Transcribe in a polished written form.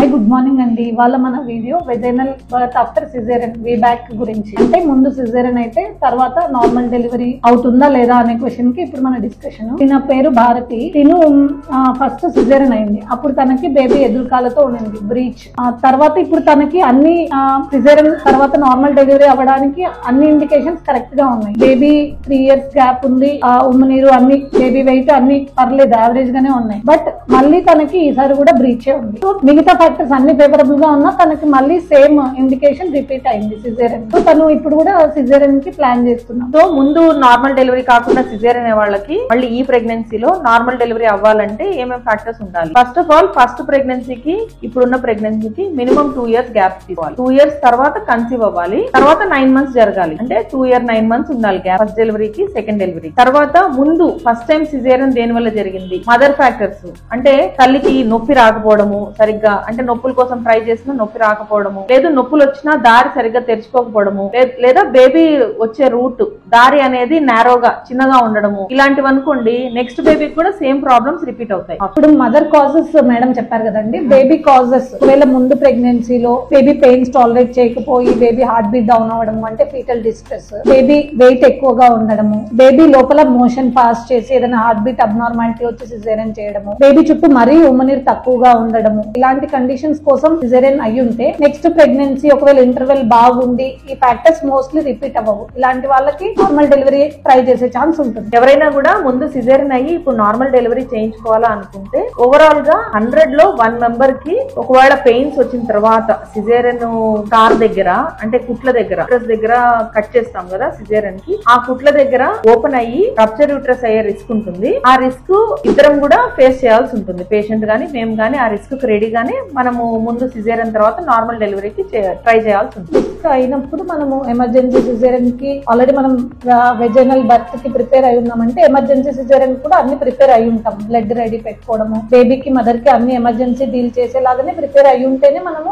Hi good morning అండి. ఇవాళ మన video vaginal birth after caesarean way back గురించి. అంటే ముందు సిజేరియన్ అయితే తర్వాత నార్మల్ డెలివరీ అవుతుందా లేదా అనే క్వశ్చన్ కి ఇప్పుడు మన డిస్కషన్. తిన పేరు భారతి. తిను ఫస్ట్ సిజేరియన్ అయింది. అప్పుడు తనకి బేబీ ఎదురుకాలతో ఉండింది, బ్రీచ్. తర్వాత ఇప్పుడు తనకి అన్ని సిజేరియన్ తర్వాత నార్మల్ డెలివరీ అవ్వడానికి అన్ని ఇండికేషన్స్ కరెక్ట్ గా ఉన్నాయి. బేబీ 3 years గ్యాప్ ఉంది, ఉమ్ము నీరు అన్ని, బేబీ వెయిట్ అన్ని పర్లేదు, యావరేజ్ గానే ఉన్నాయి. బట్ మళ్ళీ తనకి ఈసారి కూడా బ్రీచే ఉంది. సో మిగతా ఫ్యాక్టర్స్ అన్ని ఫేవరబుల్ గా ఉన్నా తనకి మళ్ళీ సేమ్ ఇండికేషన్ రిపీట్ అయింది సిజేరియన్. సో తను ఇప్పుడు కూడా సిజేరియన్ కి ప్లాన్ చేస్తున్నాం. సో ముందు నార్మల్ డెలివరీ కాకుండా సిజేరియన్ అనే వాళ్ళకి మళ్ళీ ఈ ప్రెగ్నెన్సీలో నార్మల్ డెలివరీ అవ్వాలంటే ఏమేమి ఫ్యాక్టర్స్ ఉండాలి? ఫస్ట్ ఆఫ్ ఆల్ ఫస్ట్ ప్రెగ్నెన్సీకి ఇప్పుడున్న ప్రెగ్నెన్సీకి మినిమం 2 years గ్యాప్ తీసుకోవాలి. 2 years తర్వాత కన్సీవ్ అవ్వాలి. తర్వాత 9 months జరగాలి. అంటే 2 year 9 months ఉండాలి గ్యాప్ ఫస్ట్ డెలివరీకి సెకండ్ డెలివరీ. తర్వాత ముందు ఫస్ట్ టైం సిజేరియన్ దేని వల్ల జరిగింది? మదర్ ఫ్యాక్టర్స్, అంటే తల్లికి నొప్పి రాకపోవడము సరిగ్గా, అంటే నొప్పుల కోసం ట్రై చేసినా నొప్పి రాకపోవడము, లేదు నొప్పులు వచ్చినా దారి సరిగ్గా తెరుచుకోకపోవడము, లేదా బేబీ వచ్చే రూట్ దారి అనేది నారోగా చిన్నగా ఉండడము, ఇలాంటివి అనుకోండి నెక్స్ట్ బేబీకి కూడా సేమ్ ప్రాబ్లమ్స్ రిపీట్ అవుతాయి. అప్పుడు మదర్ కాజెస్ మేడం చెప్పారు కదండి. బేబీ కాజెస్ ఒకవేళ ముందు ప్రెగ్నెన్సీలో బేబీ పెయిన్స్ టాలరేట్ చేయకపోయి బేబీ హార్ట్ బీట్ డౌన్ అవ్వడము, అంటే ఫీటల్ డిస్ట్రెస్, బేబీ వెయిట్ ఎక్కువగా ఉండడము, బేబీ లోపల మోషన్ పాస్ చేసి ఏదైనా హార్ట్ బీట్ అబ్నార్మాలిటీ వచ్చి సిజేరియన్ చేయడము, బేబీ చుట్టూ మరీ ఉమ్మనీరు తక్కువగా ఉండడము, ఇలాంటి కండిషన్స్ కోసం సిజేరియన్ అయ్యి ఉంటే నెక్స్ట్ ప్రెగ్నెన్సీ ఒకవేళ ఇంటర్వెల్ బాగుండి ఈ ఫ్యాక్టర్స్ మోస్ట్లీ రిపీట్ అవ్వవు. ఇలాంటి వాళ్ళకి నార్మల్ డెలివరీ ట్రై చేసే ఛాన్స్ ఉంటుంది. ఎవరైనా కూడా ముందు సిజేరియన్ అయ్యి ఇప్పుడు నార్మల్ డెలివరీ చేయించుకోవాలా అనుకుంటే ఓవరాల్ గా 100 లో 1 member కి ఒకవేళ పెయిన్స్ వచ్చిన తర్వాత సిజేరియన్ కార్ దగ్గర, అంటే కుట్ల దగ్గర కట్ చేస్తాం కదా సిజేరియన్ కి, ఆ కుట్ల దగ్గర ఓపెన్ అయ్యి రప్చర్ యూట్రస్ అయ్యే రిస్క్ ఉంటుంది. ఆ రిస్క్ ఇద్దరం కూడా ఫేస్ చేయాల్సి ఉంటుంది. పేషెంట్ గానీ మేము గానీ ఆ రిస్క్ కి రెడీగానే మనము ముందు సిజేరియన్ తర్వాత నార్మల్ డెలివరీకి ట్రై చేయాల్సి ఉంటుంది. రిస్క్ అయినప్పుడు మనము ఎమర్జెన్సీ సిజేరియన్ కి ఆల్రెడీ మనం వెజైనల్ బర్త్ కి ప్రిపేర్ అయి ఉన్నామంటే ఎమర్జెన్సీ సిజేరియన్ కూడా అన్ని ప్రిపేర్ అయి ఉంటాం. బ్లడ్ రెడీ పెట్టుకోవడము, బేబీకి మదర్ కి అన్ని ఎమర్జెన్సీ డీల్ చేసేలాగానే ప్రిపేర్ అయి ఉంటేనే మనము